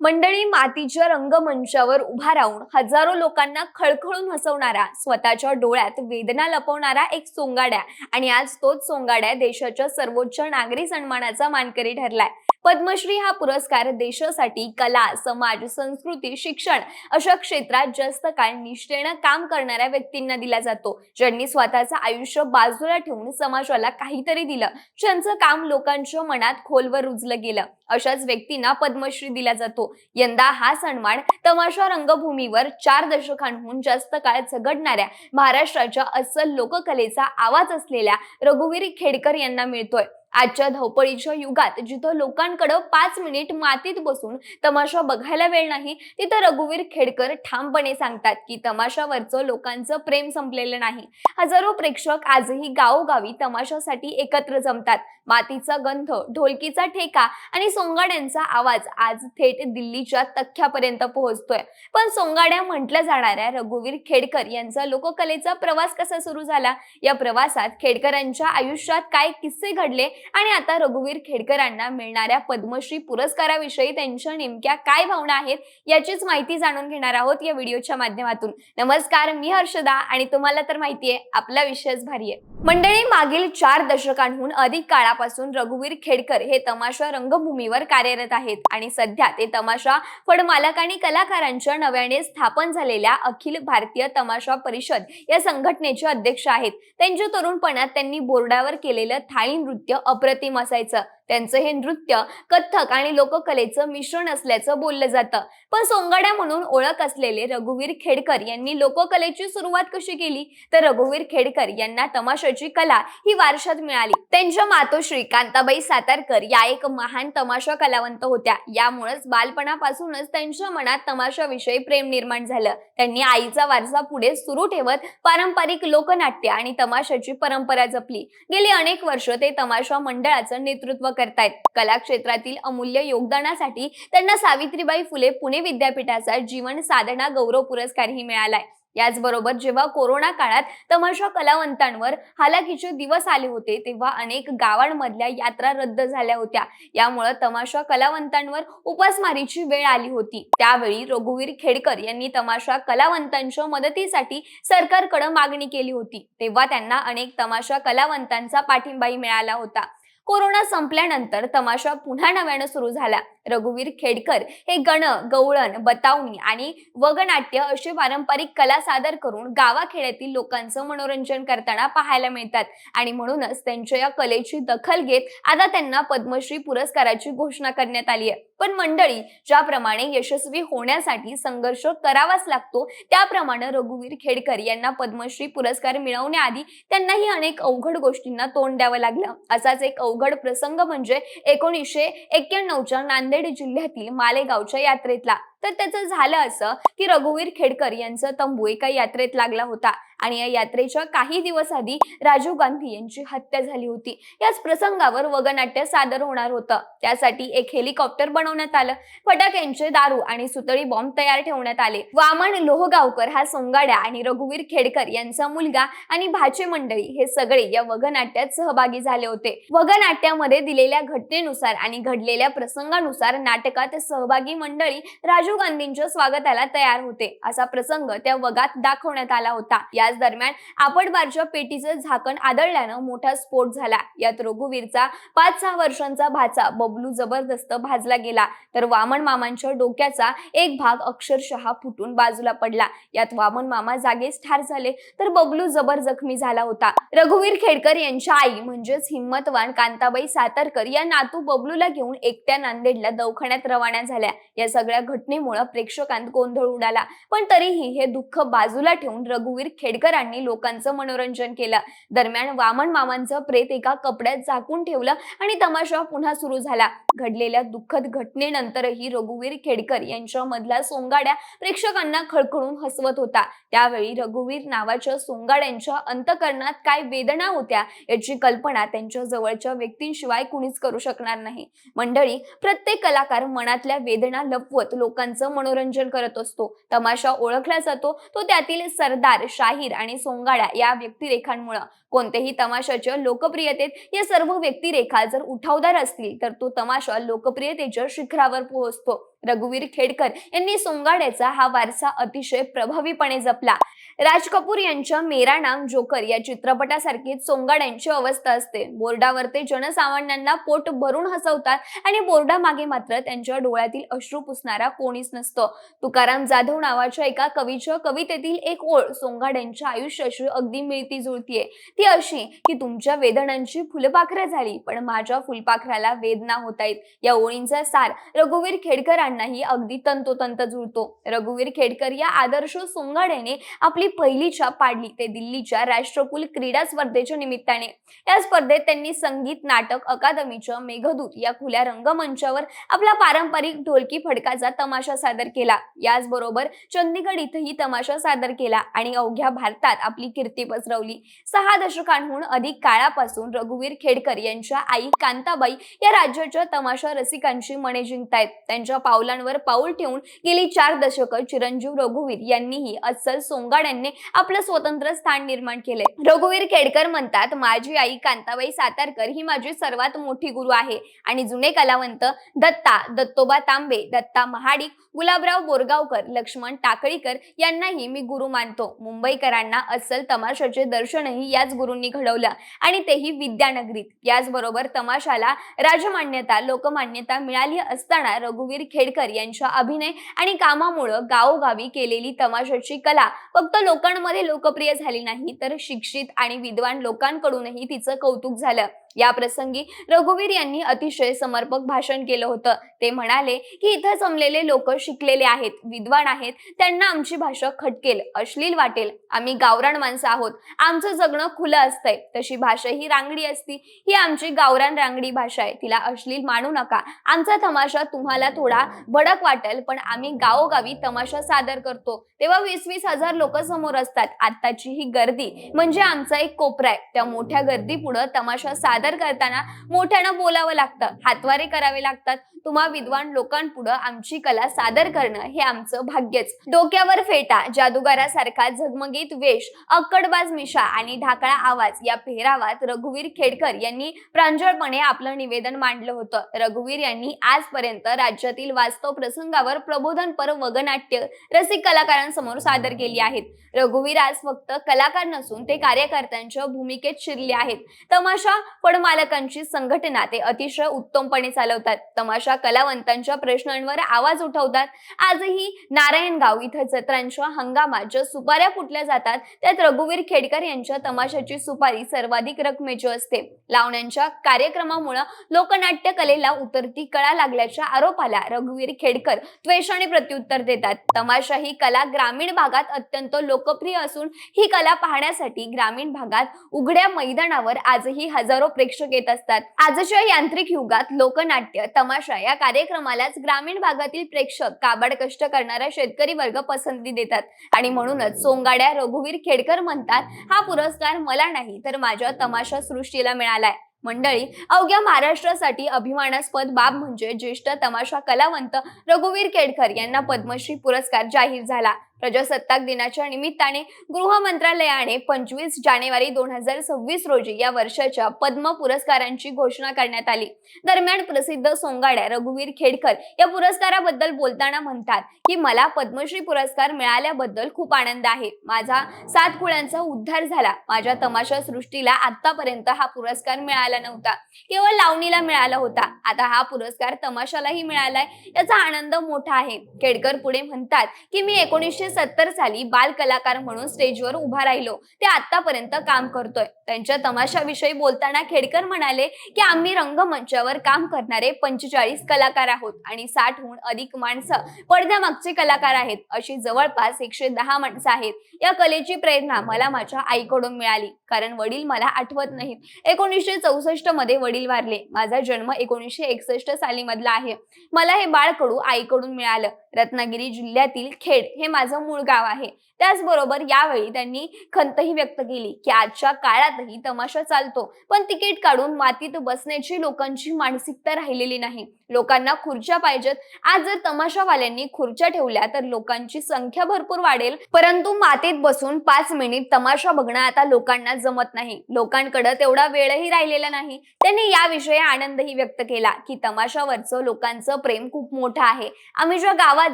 मंडळी, मातीच्या रंगमंचावर उभा राहून हजारो लोकांना खळखळून हसवणारा, स्वतःच्या डोळ्यात वेदना लपवणारा एक सोंगाड्या आणि आज तोच सोंगाड्या देशाच्या सर्वोच्च नागरी सन्मानाचा मानकरी ठरलाय। पद्मश्री हा पुरस्कार देशासाठी कला, समाज, संस्कृती, शिक्षण अशा क्षेत्रात जास्त काळ निष्ठेने काम करणाऱ्या व्यक्तींना दिला जातो, ज्यांनी स्वतःचं आयुष्य बाजूला ठेवून समाजाला काहीतरी दिलं, ज्यांचं काम लोकांच्या मनात खोलवर रुजलं गेलं, अशाच व्यक्तींना पद्मश्री दिला जातो। यंदा हा सन्मान तमाशा रंगभूमीवर 4 दशकांहून जास्त काळ झगडणाऱ्या महाराष्ट्राच्या अस्सल लोककलेचा आवाज असलेल्या रघुवीर खेडकर यांना मिळतोय। आजच्या धावपळीच्या युगात जिथं लोकांकडे 5 मिनिट मातीत बसून तमाशा बघायला वेळ नाही, तिथं रघुवीर खेडकर ठामपणे सांगतात की तमाशावरचं लोकांचं प्रेम संपलेलं नाही। हजारो प्रेक्षक आजही गावोगावी तमाशासाठी एकत्र जमतात। मातीचा गंध, ढोलकीचा ठेका आणि सोंगाड्यांचा आवाज आज थेट दिल्लीच्या तख्यापर्यंत पोहोचतोय। पण सोंगाड्या म्हटल्या जाणाऱ्या रघुवीर खेडकर यांचा लोककलेचा प्रवास कसा सुरू झाला, या प्रवासात खेडकरांच्या आयुष्यात काय किस्से घडले आणि आता रघुवीर खेडकरांना मिळणाऱ्या पद्मश्री पुरस्काराविषयी त्यांच्या नेमक्या काय भावना आहेत, याचीच माहिती जाणून घेणार आहोत या व्हिडिओच्या माध्यमातून। नमस्कार, मी हर्षदा आणि तुम्हाला तर माहितीये आपला विषयच भारी आहे। मंडळी, मागील 4 दशकांहून अधिक काळापासून रघुवीर खेडकर हे तमाशा रंगभूमीवर कार्यरत आहेत आणि सध्या ते तमाशा फडमालक आणि कलाकारांच्या नव्याने स्थापन झालेल्या अखिल भारतीय तमाशा परिषद या संघटनेचे अध्यक्ष आहेत। त्यांच्या तरुणपणात त्यांनी बोर्डावर केलेलं थाळी नृत्य अप्रतिम असायचं। त्यांचं हे नृत्य कथ्थक आणि लोककलेचं मिश्रण असल्याचं बोललं जातं। पण सोंगाड्या म्हणून ओळख असलेले रघुवीर खेडकर यांनी लोककलेची सुरुवात कशी केली, तर रघुवीर खेडकर यांना तमाशाची कला ही वारशात मिळाली। त्यांच्या मातोश्री कांताबाई सातारकर या एक महान तमाशा कलावंत होत्या। यामुळेच बालपणापासूनच त्यांच्या मनात तमाशाविषयी प्रेम निर्माण झालं। त्यांनी आईचा वारसा पुढे सुरू ठेवत पारंपरिक लोकनाट्य आणि तमाशाची परंपरा जपली। गेली अनेक वर्ष ते तमाशा मंडळाचं नेतृत्व करतायत। कला क्षेत्रातील अमूल्य योगदानासाठी त्यांना सावित्रीबाई फुले पुणे विद्यापीठाचा जीवन साधना गौरव पुरस्कारही मिळालाय। याचबरोबर जेव्हा कोरोना काळात तमाशा कलावंतांवर हालाकीचे दिवस आले होते, तेव्हा अनेक गावांमधल्या यात्रा रद्द झाल्या होत्या। यामुळे तमाशा कलावंतांवर उपासमारीची वेळ आली होती। त्यावेळी रघुवीर खेडकर यांनी तमाशा कलावंतांच्या मदतीसाठी सरकारकडे मागणी केली होती। तेव्हा त्यांना अनेक तमाशा कलावंतांचा पाठिंबाही मिळाला होता। कोरोना संपल्यानंतर तमाशा पुन्हा नव्याने सुरू झाला। रघुवीर खेडकर हे गण, गवळण, बतावणी आणि वगनाट्य असे पारंपरिक कला सादर करून गावाखेड्यातील लोकांचं मनोरंजन करताना पाहायला मिळतात आणि म्हणूनच त्यांच्या या कलेची दखल घेत आता त्यांना पद्मश्री पुरस्काराची घोषणा करण्यात आली आहे। पण मंडळी, ज्याप्रमाणे यशस्वी होण्यासाठी संघर्ष करावाच लागतो, त्याप्रमाणे रघुवीर खेडकर यांना पद्मश्री पुरस्कार मिळवण्याआधी त्यांनाही अनेक अवघड गोष्टींना तोंड द्यावं लागलं। असाच एक अवघड प्रसंग म्हणजे 1991च्या नांदेड जिल्ह्यातील मालेगावच्या यात्रेतला। तर त्याचं झालं असं की रघुवीर खेडकर यांचा तंबू एका यात्रेत लागला होता आणि या यात्रेच्या काही दिवस आधी राजीव गांधी यांची हत्या झाली होती। याच प्रसंगावर वगनाट्य सादर होणार होतं। त्यासाठी एक हेलिकॉप्टर बनवण्यात आलं, फटाक्यांचे, दारू आणि सुतळी बॉम्ब तयार ठेवण्यात आले। वामन लोहगावकर हा सोंगाड्या आणि रघुवीर खेडकर यांचा मुलगा आणि भाचे मंडळी हे सगळे या वगनाट्यात सहभागी झाले होते। वगनाट्यामध्ये दिलेल्या घटनेनुसार आणि घडलेल्या प्रसंगानुसार नाटकात सहभागी मंडळी राजीव गांधींच्या स्वागताला तयार होते, असा प्रसंग त्या वगात दाखवण्यात आला होता। याच दरम्यान आपटबारच्या पेटीचं झाकण आदळल्यानं मोठा स्फोट झाला। यात रघुवीरचा 5-6 वर्षांचा भाचा बबलू जबरदस्त भाजला गेला, तर वामन मामांच्या डोक्याचा एक भाग अक्षरशः फुटून बाजूला पडला। यात वामन मामा जागीच ठार झाले, तर बबलू जबर जखमी झाला होता। रघुवीर खेडकर यांच्या आई म्हणजेच हिम्मतवान कांताबाई सातारकर या नातू बबलूला घेऊन एकट्या नांदेडला दवाखान्यात रवाना झाल्या। या सगळ्या घटनेमुळे प्रेक्षकांत गोंधळ उडाला, पण तरीही हे दुःख बाजूला ठेवून रघुवीर खेडकरांनी लोकांचं मनोरंजन केलं। दरम्यान वामन मामांचं प्रेत एका कपड्यात झाकून ठेवलं आणि तमाशा पुन्हा सुरू झाला। घडलेल्या दुःखद घटनेनंतरही रघुवीर खेडकर यांच्या मधला सोंगाड्या प्रेक्षकांना खळखळून हसवत होता। त्यावेळी रघुवीर नावाच्या सोंगाड्यांच्या अंतःकरणात काय वेदना होत्या, याची कल्पना त्यांच्या जवळच्या व्यक्तींशिवाय कुणीच करू शकणार नाही। मंडळी, प्रत्येक कलाकार मनातल्या वेदना लपवत लोकांचं मनोरंजन करत असतो। तमाशा ओळखला जातो तो त्यातील सरदार, शाहीर आणि सोंगाड्या या व्यक्तिरेखांमुळे। कोणत्याही तमाशाच्या लोकप्रियतेत या सर्व व्यक्तिरेखा जर उठावदार असतील तर तो तमाशा लोकप्रियतेच्या शिखरावर पोहोचतो। रघुवीर खेडकर यांनी सोंगाड्याचा हा वारसा अतिशय प्रभावीपणे जपला. राज कपूर यांच्या मेरा नाम जोकर या चित्रपटासारखीच सोंगाड्यांची अवस्था असते. बोर्डावर ते जनसामान्यांना पोट भरून हसवतात आणि बोर्डामागे मात्र त्यांच्या डोळ्यातील अश्रू पुसणारा कोणीच नसतं. तुकाराम जाधव नावाच्या एका कवीच्या कवितेतील एक ओळ सोंगाड्यांच्या आयुष्याशी अगदी मिळती जुळतीये. ती अशी की तुमच्या वेदनांची फुलपाखरं झाली पण माझ्या फुलपाखराला वेदना होतायत. या ओळींचा सार रघुवीर खेडकरांनाही अगदी तंतोतंत जुळतो. रघुवीर खेडकर या आदर्श सोंगाड्याने आपली पहिली छाप पाडली ते दिल्लीच्या राष्ट्रकुल क्रीडा स्पर्धेच्या निमित्ताने. या स्पर्धेत त्यांनी संगीत नाटक अकादमीच्या मेघदूत या खुल्या रंगमंचावर आपला पारंपरिक ढोलकी फडकाचा तमाशा सादर केला. याचबरोबर चंदीगड इथेही तमाशा सादर केला आणि अवघ्या भारतात आपली कीर्ती पसरवली. 6 दशकांहून अधिक काळापासून रघुवीर खेडकर यांच्या आई कांताबाई या राज्याच्या तमाशा रसिकांची मने जिंकतायत. त्यांच्या पावलांवर पाऊल ठेवून गेली 4 दशकं चिरंजीव रघुवीर यांनीही अस्सल सोंगाड्यांनी आपलं स्वतंत्र स्थान निर्माण केले. रघुवीर खेडकर म्हणतात, माझी आई कांताबाई सातारकर ही माझी सर्वात मोठी गुरु आहे आणि जुने कलावंत दत्ता, दत्तोबा तांबे, दत्ता महाडिक, गुलाबराव बोरगावकर, लक्ष्मण टाकळीकर यांनाही मी गुरु मानतो. मुंबईकरांना अस्सल तमाशाचे दर्शनही याच गुरूंनी घडवलं आणि तेही विद्यानगरीत. याचबरोबर तमाशाला राजमान्यता, लोकमान्यता मिळाली असताना रघुवीर खेडकर यांच्या अभिनय आणि कामामुळे गावोगावी केलेली तमाशाची कला फक्त लोकांमध्ये लोकप्रिय झाली नाही तर शिक्षित आणि विद्वान लोकांकडूनही तिचं कौतुक झालं. या प्रसंगी रघुवीर यांनी अतिशय समर्पक भाषण केलं होतं. ते म्हणाले की इथं जमलेले लोक शिकलेले आहेत, विद्वान आहेत, त्यांना आमची भाषा खटकेल, अश्लील वाटेल. आम्ही गावरान माणसं आहोत, आमचं जगणं खुलं असतंय. तशी भाषा ही रांगडी असती. ही आमची गावरान रांगडी भाषा आहे, तिला अश्लील मानू नका. आमचा तमाशा तुम्हाला थोडा भडक वाटेल पण आम्ही गावोगावी तमाशा सादर करतो तेव्हा 20-20 हजार लोक समोर असतात. आत्ताची ही गर्दी म्हणजे आमचा एक कोपरा आहे. त्या मोठ्या गर्दी पुढे तमाशा सादर करताना मोठ्यानं बोलावं लागतं, हातवारे करावे लागतात. तुम्हा विद्वान लोकांपुढे आमची कला सादर करणं हे आमचं भाग्यच. डोक्यावर फेटा, जादूगारासारखा झगमगीत वेश, अक्कडबाज मिशा आणि ढाकळा आवाज या पेहरावात रघुवीर खेडकर यांनी प्रांजळपणे आपलं निवेदन मांडलं होतं. रघुवीर यांनी आजपर्यंत राज्यातील वास्तव प्रसंगावर प्रबोधनपर वगनाट्य रसिक कलाकारांसमोर सादर केली आहेत. रघुवीर आज फक्त कलाकार नसून ते कार्यकर्त्यांच्या भूमिकेत शिरले आहेत. तमाशा पडमालकांची संघटना ते अतिशय उत्तमपणे चालवतात. तमाशा कलावंतांच्या प्रश्नांवर आवाज उठवतात. आजही नारायणगाव इथं जत्रांच्या हंगामात ज्या सुपाऱ्या फुटल्या जातात त्यात रघुवीर खेडकर यांच्या तमाशाची सुपारी सर्वाधिक रकमेची असते. लावण्यांच्या कार्यक्रमामुळे लोकनाट्य कलेला उतरती कळा लागल्याच्या आरोपाला रघुवीर खेडकर द्वेषाने प्रत्युत्तर देतात. तमाशा ही कला ग्रामीण भागात अत्यंत लोकप्रिय असून ही कला पाहण्यासाठी ग्रामीण भागात उघड्या मैदानावर आजही हजारो प्रेक्षक येत असतात. आजच्या यांत्रिक युगात लोकनाट्य, तमाशा या कार्यक्रमालाच ग्रामीण भागातील प्रेक्षक, काबाड कष्ट करणारा शेतकरी वर्ग पसंती देतात आणि म्हणूनच सोंगाड्या रघुवीर खेडकर म्हणतात, हा पुरस्कार मला नाही तर माझ्या तमाशा सृष्टीला मिळालाय. मंडळी, अवघ्या महाराष्ट्रासाठी अभिमानास्पद बाब म्हणजे ज्येष्ठ तमाशा कलावंत रघुवीर खेडकर यांना पद्मश्री पुरस्कार जाहीर झाला. प्रजासत्ताक दिनाच्या निमित्ताने गृह मंत्रालयाने 25 जानेवारी 2026 रोजी या वर्षाच्या पद्म पुरस्कारांची घोषणा करण्यात आली. दरम्यान प्रसिद्ध सोंगाड्या रघुवीर खेडकर या पुरस्काराबद्दल बोलताना म्हणतात की मला पद्मश्री पुरस्कार मिळाल्याबद्दल खूप आनंद आहे. माझा 7 कुळांचा उद्धार झाला. माझ्या तमाशा सृष्टीला आतापर्यंत हा पुरस्कार मिळाला नव्हता, केवळ लावणीला मिळाला होता. आता हा पुरस्कार तमाशालाही मिळालाय, याचा आनंद मोठा आहे. खेडकर पुढे म्हणतात की मी 1970 साली बाल कलाकार म्हणून स्टेजवर उभा राहिलो ते आतापर्यंत काम करतोय. त्यांच्या तमाशाविषयी बोलताना खेडकर म्हणाले की आम्ही रंगमंचावर काम करणारे 45 कलाकार आहोत आणि 60हून अधिक माणसं पडद्यामागचे कलाकार आहेत. अशी जवळपास 110 माणसं आहेत. या कलेची प्रेरणा मला माझ्या आईकडून मिळाली, कारण वडील मला आठवत नाहीत. 1964 मध्ये वडील वारले. माझा जन्म 1961 साली मधला आहे. मला हे बाळकडू आईकडून मिळालं. रत्नागिरी जिल्ह्यातील खेड हे माझं माझं मूळ गाव आहे. त्याचबरोबर यावेळी त्यांनी खंतही व्यक्त केली की आजच्या काळातही तमाशा चालतो, पण तिकीट काढून मातीत बसण्याची लोकांची मानसिकता राहिलेली नाही. लोकांना खुर्च्या पाहिजेत. आज जर तमाशावाल्यांनी खुर्च्या ठेवल्या तर लोकांची संख्या भरपूर वाढेल, परंतु मातीत बसून 5 मिनिट तमाशा बघणं आता लोकांना जमत नाही. लोकांकडे तेवढा वेळही राहिलेला नाही. त्यांनी याविषयी आनंदही व्यक्त केला की तमाशावरचं लोकांचं प्रेम खूप मोठं आहे. आम्ही ज्या गावात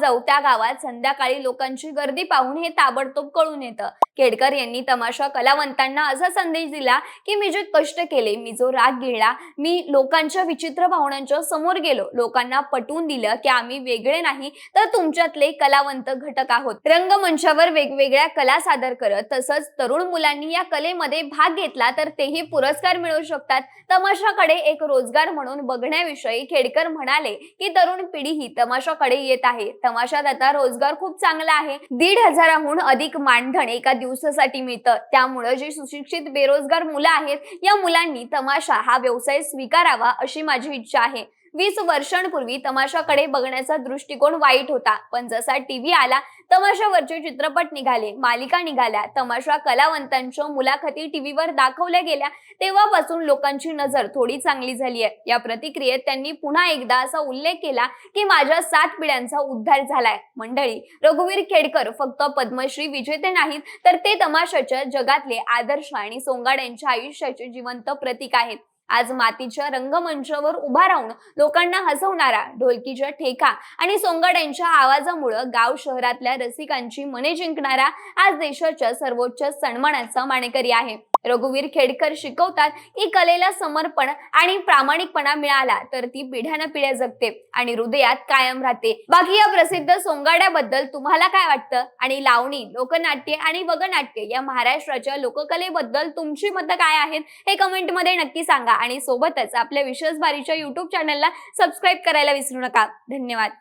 जाऊ त्या गावात संध्याकाळी लोकांची गर्दी पाहून हे ताबडतोब कळून येतं. खेडकर यांनी तमाशा कलावंतांना असा संदेश दिला की मी जे कष्ट केले, मी जो राग गिळला, मी लोकांच्या विचित्र भावनांच्या समोर गेलो, लोकांना पटवून दिलं की आम्ही वेगळे नाही तर तुमच्यातले कलावंत घटक आहोत. रंगमंचावर वेगवेगळ्या कला सादर करत तसंच तरुण मुलांनी या कलेमध्ये भाग घेतला तर तेही पुरस्कार मिळवू शकतात. तमाशाकडे एक रोजगार म्हणून बघण्याविषयी खेडकर म्हणाले की तरुण पिढीही तमाशाकडे येत आहे. तमाशात आता रोजगार खूप चांगला आहे. 1,500हून अधिक मानधन एका दिवसासाठी मिळतं. त्यामुळे जी सुशिक्षित बेरोजगार मुलं आहेत, या मुलांनी तमाशा हा व्यवसाय स्वीकारावा अशी माझी इच्छा आहे. 20 वर्षांपूर्वी तमाशाकडे बघण्याचा दृष्टिकोन वाईट होता, पण जसा टीव्ही आला, तमाशावरचे चित्रपट निघाले, मालिका निघाल्या, तमाशा कलावंतांच्या मुलाखती टीव्हीवर दाखवल्या गेल्या, तेव्हापासून लोकांची नजर थोडी चांगली झाली आहे. या प्रतिक्रियेत त्यांनी पुन्हा एकदा असा उल्लेख केला की माझ्या 7 पिढ्यांचा उद्धार झालाय. मंडळी, रघुवीर खेडकर फक्त पद्मश्री विजेते नाहीत, तर ते तमाशाच्या जगातले आदर्श आणि सोंगाड्यांच्या आयुष्याचे जिवंत प्रतीक आहेत. आज मातीच्या रंगमंचावर उभा राहून लोकांना हसवणारा, ढोलकीच्या ठेका आणि सोंगाड्यांच्या आवाजामुळे गाव शहरातल्या रसिकांची मने जिंकणारा आज देशाच्या सर्वोच्च सन्मानाचा मानकरी आहे. रघुवीर खेडकर शिकवतात की कलेला समर्पण आणि प्रामाणिकपणा मिळाला तर ती पिढ्यानपिढ्या जगते आणि हृदयात कायम राहते. बाकी या प्रसिद्ध सोंगाड्याबद्दल तुम्हाला काय वाटतं? आणि लावणी, लोकनाट्य आणि वगनाट्य या महाराष्ट्राच्या लोककलेबद्दल तुमची मतं काय आहेत हे कमेंटमध्ये नक्की सांगा आणि सोबतच आपल्या विशेष बारीच्या YouTube चॅनलला सबस्क्राईब करायला विसरू नका. धन्यवाद.